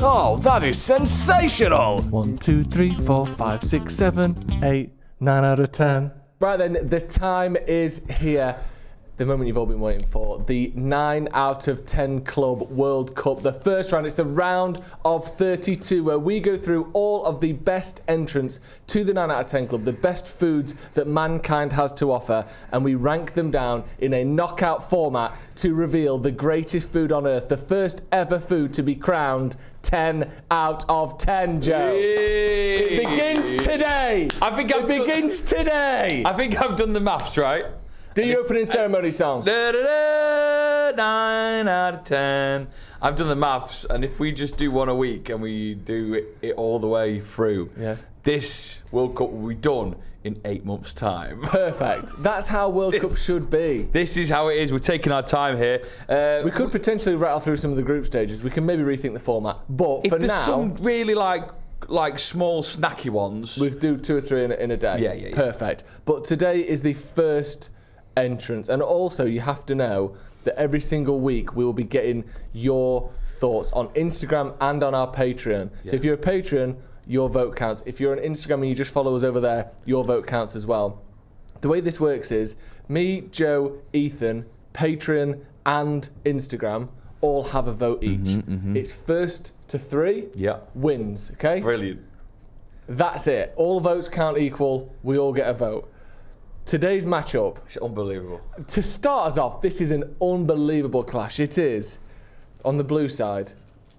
Oh, that is sensational! 1, 2, 3, 4, 5, 6, 7, 8, 9 out of 10. Right then, the time is here. The moment you've all been waiting for. The 9 out of 10 Club World Cup. The first round, it's the round of 32 where we go through all of the best entrants to the 9 out of 10 Club, the best foods that mankind has to offer, and we rank them down in a knockout format to reveal the greatest food on earth, the first ever food to be crowned 10 out of 10, Joe. It begins today. It begins today. I think I've done the maths, right? Do your opening ceremony song. 9 out of 10. I've done the maths, and if we just do one a week and we do it all the way through, yes, this World Cup will be done in 8 months' time. Perfect. That's how World Cup should be. This is how it is. We're taking our time here. We could potentially rattle through some of the group stages. We can maybe rethink the format. But for if there's now, some really like small snacky ones, we do 2 or 3 in a day. Yeah. Perfect. But today is the first entrance, and also you have to know that every single week we will be getting your thoughts on Instagram and on our Patreon. So if you're a patron, your vote counts. If you're on Instagram and you just follow us over there, your vote counts as well. The way this works is me, Joe, Ethan, Patreon and Instagram all have a vote each. It's first to 3 wins, okay? Brilliant. That's it. All votes count equal. We all get a vote. Today's matchup. It's unbelievable. To start us off, this is an unbelievable clash. It is, on the blue side,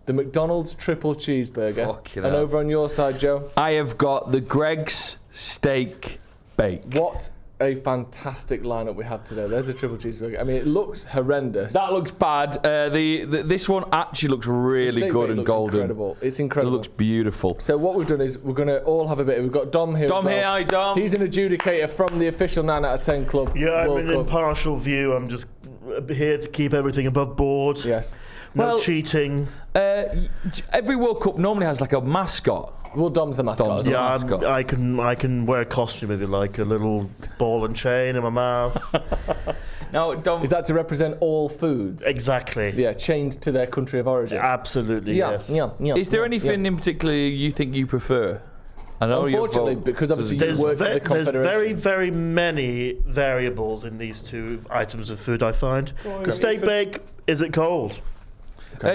the McDonald's triple cheeseburger. Fucking and hell. over on your side, Joe? I have got the Greg's Steak Bake. What a fantastic lineup we have today. There's the triple cheeseburger. I mean, it looks horrendous. That looks bad. This one actually looks really good and golden. Incredible. It's incredible. It looks beautiful. So what we've done is we're going to all have a bit. We've got Dom here. Dom as well. here, hi Dom. He's an adjudicator from the official 9 out of 10 Club. Yeah, I'm World an Cup. impartial view. I'm just here to keep everything above board. Yes. No cheating. Every World Cup normally has like a mascot. Well, Dom's the mascot. Dom's isn't the he? mascot. I can wear a costume if you like, a little ball and chain in my mouth. Now, Dom, Is that to represent all foods? Exactly. Yeah, chained to their country of origin. Absolutely, yes. is there anything in particular you think you prefer? I know Unfortunately, because obviously you work for the There's Confederation. very, very many variables in these two items of food, I find. The steak bake, is it cold?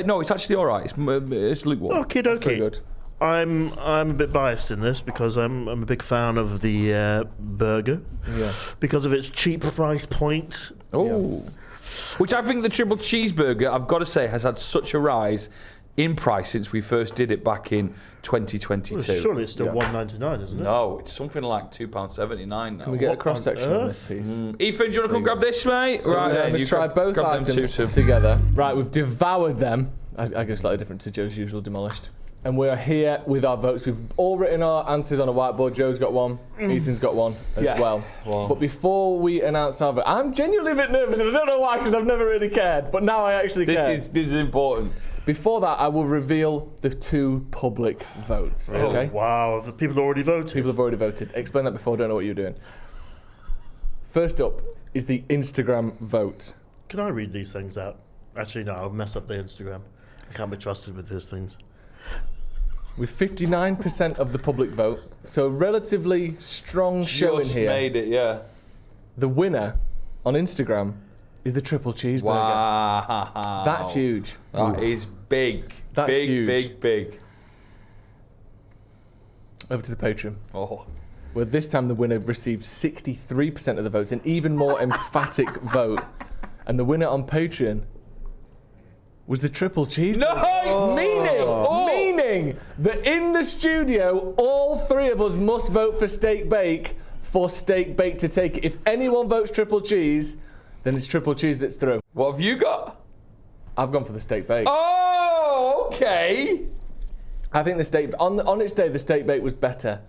No, it's actually all right. It's lukewarm. Okie Very dokie. good. I'm a bit biased in this because I'm a big fan of the burger Yeah. because of its cheap price point. Oh. Which I think the triple cheeseburger, I've got to say, has had such a rise in price since we first did it back in 2022. Well, surely it's still $1.99, isn't it? No, it's something like £2.79 now. Can we get a What cross section on of this piece? Ethan, do you want to come grab this, mate? So right, let me you try both grab them items too. together. Right, we've devoured them. I go slightly different to Joe's usual demolished. And we are here with our votes. We've all written our answers on a whiteboard. Joe's got one. Ethan's got one as well. Wow. But before we announce our vote, I'm genuinely a bit nervous, and I don't know why, because I've never really cared. But now I actually care. This is important. Before that, I will reveal the 2 public votes. Oh, Okay. wow, have the people already voted? People have already voted. Explain that before. I don't know what you're doing. First up is the Instagram vote. Can I read these things out? Actually, no, I'll mess up the Instagram. I can't be trusted with these things. With 59% of the public vote, so a relatively strong showing Just here. made it, yeah. The winner on Instagram is the triple cheeseburger. Wow. That's huge. That is big. That's big, huge. big. Over to the Patreon, Oh. where this time the winner received 63% of the votes, an even more emphatic vote. And the winner on Patreon was the triple cheeseburger. No, Meaning that in the studio, all 3 of us must vote for steak bake for steak bake to take it. If anyone votes triple cheese, then it's triple cheese that's through. What have you got? I've gone for the steak bake. Oh, okay. I think the steak on its day the steak bake was better.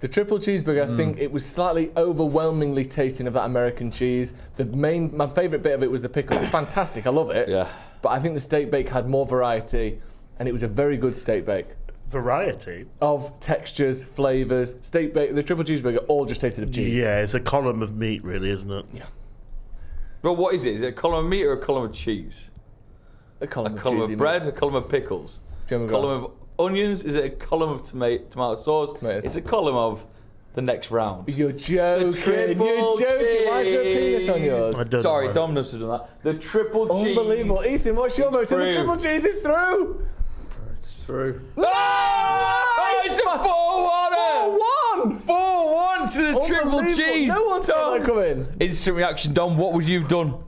The triple cheeseburger, I think it was slightly overwhelmingly tasting of that American cheese. My favourite bit of it was the pickle. It's fantastic. I love it. Yeah. But I think the steak bake had more variety, and it was a very good steak bake. variety of textures, flavours. Steak bake, the triple cheeseburger, all just tasted of cheese. Yeah, it's a column of meat, really, isn't it? Yeah. But what is it? Is it a column of meat or a column of cheese? A column A column cheesy of bread, meat. a column of pickles, Jim, a column of onions. Is it a column of tomato sauce? Tomatoes. It's a column of the next round. You're joking. triple You're joking. Why is there a penis on yours? I don't Sorry, know. Domino's has done that. The triple cheese. Unbelievable. Ethan, what's your vote? So the through. triple cheese is through. It's through. Oh, it's a 4-1. 4-1 to the triple Unbelievable. cheese. No one saw that coming. Instant reaction, Dom. What would you have done?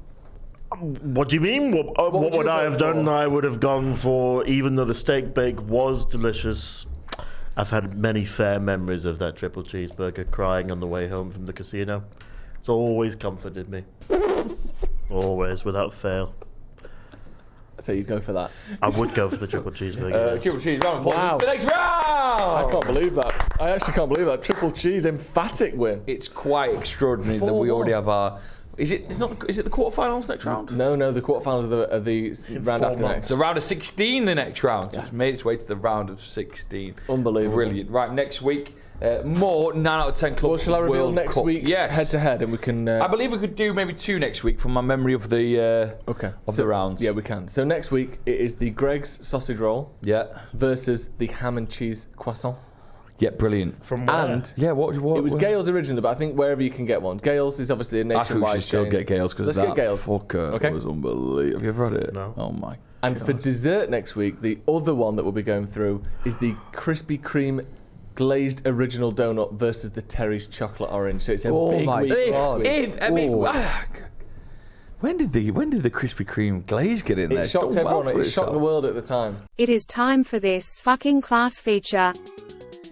What do you mean? What would would you I have have gone done? for? I would have gone for, even though the steak bake was delicious, I've had many fair memories of that triple cheeseburger crying on the way home from the casino. It's always comforted me. Always, without fail. So you'd go for that. I would go for the triple cheeseburger. Triple cheese. Round of applause. Wow. The next round. I can't believe that. I actually can't believe that. Triple cheese, emphatic win. It's quite extraordinary that we 4-1. already have our. Is it? It's not. Is it the quarterfinals next round? No, the quarterfinals are the round after next. The round of 16, the next round. So it's made its way to the round of 16. Unbelievable. Brilliant. Right, next week, more 9 out of 10 clubs. Well, shall I reveal World next Cup. week's Yes. head-to-head, and we can... I believe we could do maybe 2 next week from my memory of the okay. of the rounds. Yeah, we can. So next week, it is the Greg's sausage roll Yeah. versus the ham and cheese croissant. Yeah, brilliant. From where? And Yeah, what it was Gale's originally, but I think wherever you can get one. Gale's is obviously a I think we nationwide should still chain. get Gale's because Let's that get Gale's. fucker Okay. was unbelievable. Have you ever had it? No. Oh my. And for dessert next week, the other one that we'll be going through is the Krispy Kreme glazed original donut versus the Terry's chocolate orange. So it's a Oh big my week next God. week. I mean, Oh. when did the Krispy Kreme glaze get in there? It It's shocked done well everyone. for It shocked the itself. world at the time. It is time for this fucking class feature.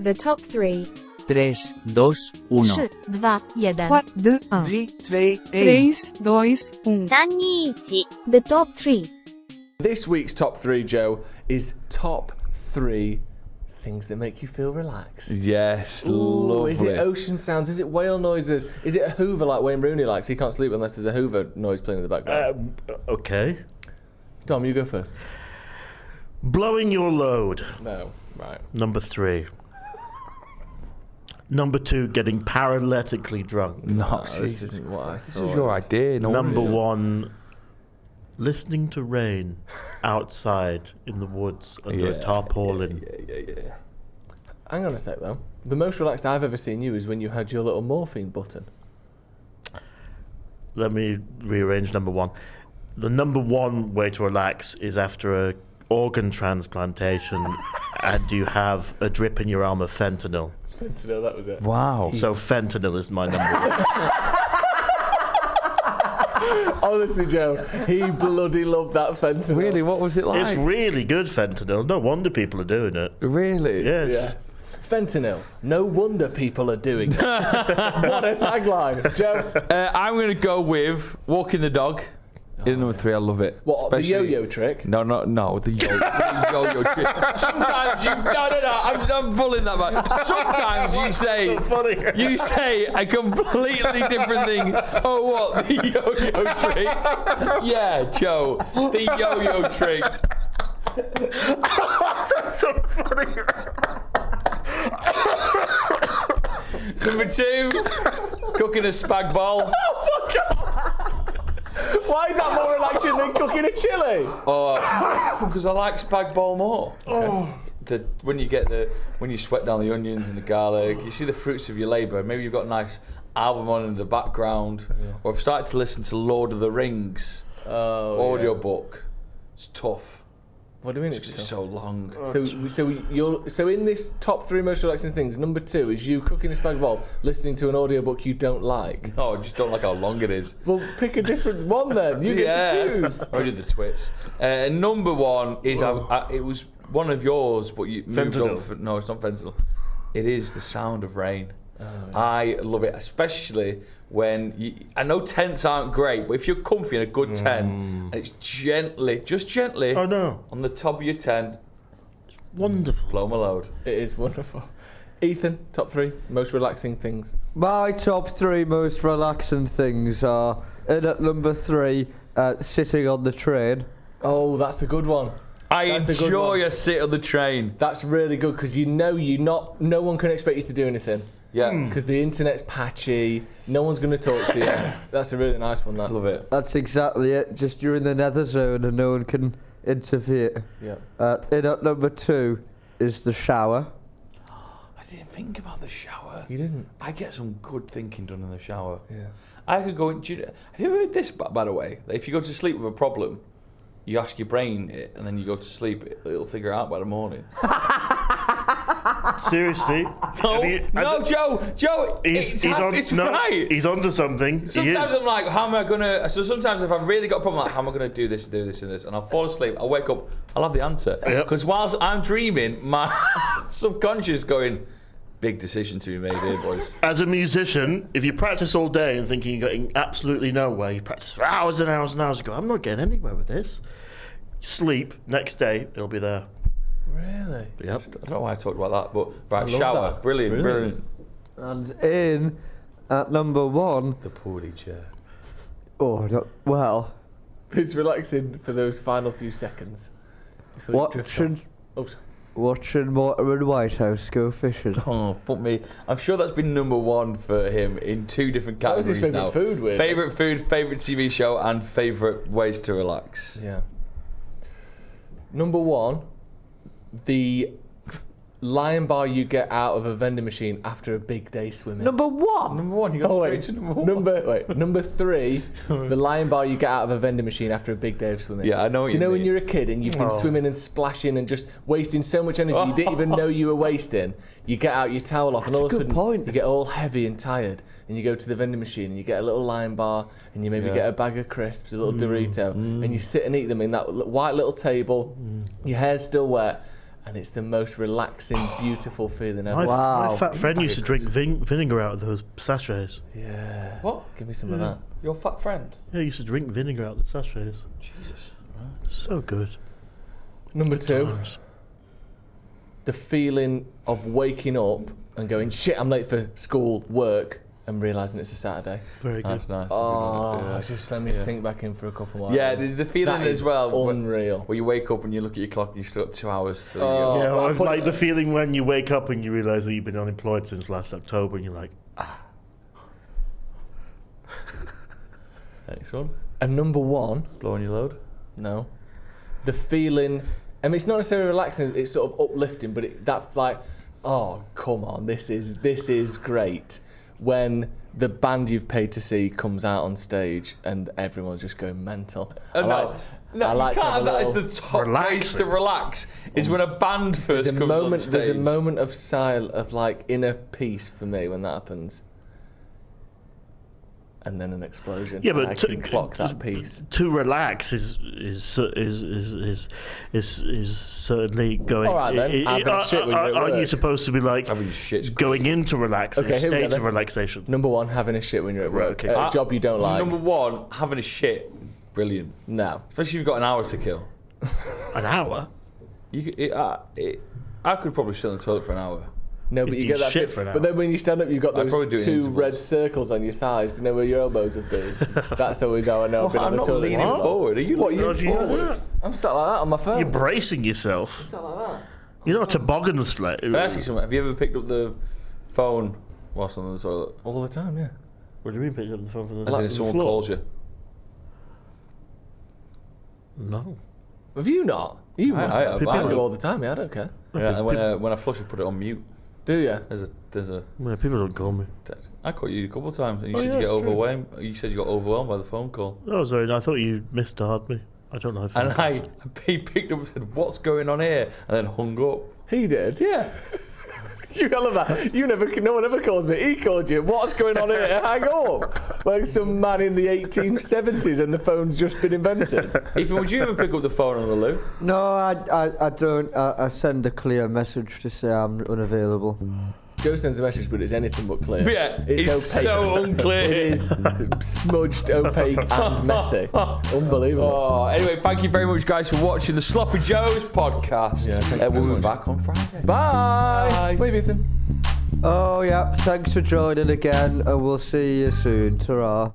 The top 3. 3, 2, 1. 3, 2, 1. 3, 2, 1. 3, 2, 1. 321 The top 3. This week's top 3, Joe, is top 3 things that make you feel relaxed. Yes, Ooh, lovely. is it ocean sounds? Is it whale noises? Is it a Hoover like Wayne Rooney likes? He can't sleep unless there's a Hoover noise playing in the background. Okay. Dom, you go first. Blowing your load. No, right. Number 3. Number 2, getting paralytically drunk. No, this Jesus isn't what I Christ. This thought. was your idea. No Number wonder. 1, listening to rain outside in the woods under a tarpaulin. Yeah. Hang on a sec, though. The most relaxed I've ever seen you is when you had your little morphine button. Let me rearrange number 1. The number 1 way to relax is after a organ transplantation and you have a drip in your arm of fentanyl. Fentanyl, that was it. Wow. So fentanyl is my number 1. Honestly, Joe, he bloody loved that fentanyl. Really, what was it like? It's really good fentanyl. No wonder people are doing it. Really? Yes. Yeah. Fentanyl. No wonder people are doing it. What a tagline. Joe, I'm going to go with walking the dog. In number 3, I love it. what, the Especially- yo-yo trick? No, the yo-yo trick. Sometimes you... No, I'm pulling that back. Sometimes you say a completely different thing. Oh, what? The yo-yo trick? Yeah, Joe. The yo-yo trick. That's so funny. Number 2, cooking a spag bol. Why is that more relaxing than cooking a chili? Because I like spag bol more. When you sweat down the onions and the garlic, you see the fruits of your labour. Maybe you've got a nice album on in the background, or I've started to listen to Lord of the Rings audiobook. It's tough. What do you mean It's it's just tough? so long. So in this top 3 most relaxing things, number 2 is you cooking a spag bol, listening to an audiobook you don't like. No, I just don't like how long it is. Well, pick a different one then. You get to choose. I did the twits. Number 1 is it was one of yours, but you moved Fentanyl. on. No, it's not fentanyl. It is the sound of rain. I love it, especially when I know tents aren't great, but if you're comfy in a good tent and it's just gently Oh no. on the top of your tent, Wonderful. blow my load. It is wonderful. Ethan, top 3 most relaxing things. My top 3 most relaxing things are, in at number 3, sitting on the train. Oh, that's a good one. I That's a good enjoy one. a sit on the train. That's really good because no one can expect you to do anything. Yeah. Because the internet's patchy, no one's going to talk to you. That's a really nice one, that. Love it. That's exactly it. Just you're in the nether zone and no one can interfere. Yeah. In at number 2 is the shower. I didn't think about the shower. You didn't? I get some good thinking done in the shower. Yeah. I could go in. Have you ever heard this, by the way? That if you go to sleep with a problem, you ask your brain it, and then you go to sleep, it'll figure it out by the morning. Seriously? No, Joe, it's right. He's onto something. Sometimes I'm like, how am I gonna? So sometimes if I've really got a problem, like, how am I gonna do this, and this, and I'll fall asleep. I'll wake up. I'll have the answer. Because whilst I'm dreaming, my subconscious going, big decision to be made here, boys. As a musician, if you practice all day and thinking you're getting absolutely nowhere, you practice for hours and hours and hours. You go, I'm not getting anywhere with this. Sleep. Next day, it'll be there. Really? Yep. I don't know why I talked about that, but right, love shower, that. brilliant. And in at number 1, The poorly chair. oh, no, well, It's relaxing for those final few seconds. before you drift watching, off. Oh, sorry. watching Mortimer and Whitehouse go fishing. Oh, fuck me. I'm sure that's been number 1 for him in 2 different That was categories his now. favourite food, weirdly. Favourite food, favourite TV show, and favourite ways to relax. Yeah. Number 1, the lion bar you get out of a vending machine after a big day swimming. Number 1? Number 1, you got Oh, straight wait. to number 1. Number 3, the lion bar you get out of a vending machine after a big day of swimming. Yeah, I know what Do you know you when mean. you're a kid and you've been swimming and splashing and just wasting so much energy you didn't even know you were wasting? You get out your towel off and That's all a of a good sudden point. you get all heavy and tired and you go to the vending machine and you get a little lion bar and you maybe Yeah. get a bag of crisps, a little Dorito, and you sit and eat them in that white little table. Your hair's still wet. And it's the most relaxing, beautiful feeling ever. My fat friend used to drink vinegar out of those sachets. Yeah. What? Give me some of that. Your fat friend? Yeah, he used to drink vinegar out of the sachets. Jesus. So good. Number 2, Times. the feeling of waking up and going, shit, I'm late for school, work, and realising it's a Saturday. Very good. That's nice. Oh, just let me sink back in for a couple more Yeah, hours. the feeling That as is well. unreal. Where you wake up and you look at your clock and you've still got 2 hours. To Oh. Yeah, I'll or put like it- the feeling when you wake up and you realise that you've been unemployed since last October and you're like, Next one. And number 1, Blowing your load. no, the feeling, I mean, it's not necessarily relaxing, it's sort of uplifting, but that like, oh, come on, this is great. When the band you've paid to see comes out on stage and everyone's just going mental. I No, I like you to can't have have a that little- as the top place to relax. Is when a band first There's a comes on moment. stage. There's a moment of silence, of like inner peace for me when that happens, and then an explosion. yeah, and but I can clock that peace. to relax is certainly going. All right, then. Having a shit when you're at Aren't you work. supposed to be like Having shit's going into relax, Okay, a here we go state then. of relaxation? Number 1, having a shit when you're at work. okay. A job you don't like. Number 1, having a shit. Brilliant. No. Especially if you've got an hour to kill. An hour? I could probably sit on the toilet for an hour. No, but Do you you get that. shit bit- for an but hour? then when you stand up, you've got I'd those probably do it in 2 intervals. red circles on your thighs. Do you know where your elbows have been? That's always how I know I've been I'm on the not toilet. leaning too long. forward. Are you What, leaning you do you forward? do that? I'm sat like that on my phone. You're bracing yourself. sat like that. You're not a toboggan sled. Can I ask you something? Have you ever picked up the phone whilst on the toilet? All the time, yeah. What do you mean pick up the phone from the As in the if someone floor? calls you. No. Have you not? You I- must I have. have. I I do have. all the time. Yeah, I don't care. Yeah, and when I flush, I put it on mute. Do you? There's a Well, people don't call me. text. I called you a couple of times, and you Oh, said yeah, you get that's true. overwhelmed. You said you got overwhelmed by the phone call, Oh, sorry. I thought you misdialed me. I don't know if and he picked up and said, "What's going on here?" and then hung up. He did. Yeah. You hell of that. No one ever calls me. He called you. What's going on here? Hang up. Like some man in the 1870s and the phone's just been invented. Ethan, would you ever pick up the phone on the loo? No, I don't. I send a clear message to say I'm unavailable. Joe sends a message, but it's anything but clear. Yeah, it's opaque. so unclear. It is smudged, opaque, and messy. Unbelievable. Oh, anyway, thank you very much, guys, for watching the Sloppy Joes podcast. Yeah, thank you very We'll be much. back on Friday. Bye. Wave, Ethan. Oh yeah, thanks for joining again, and we'll see you soon. Ta-ra.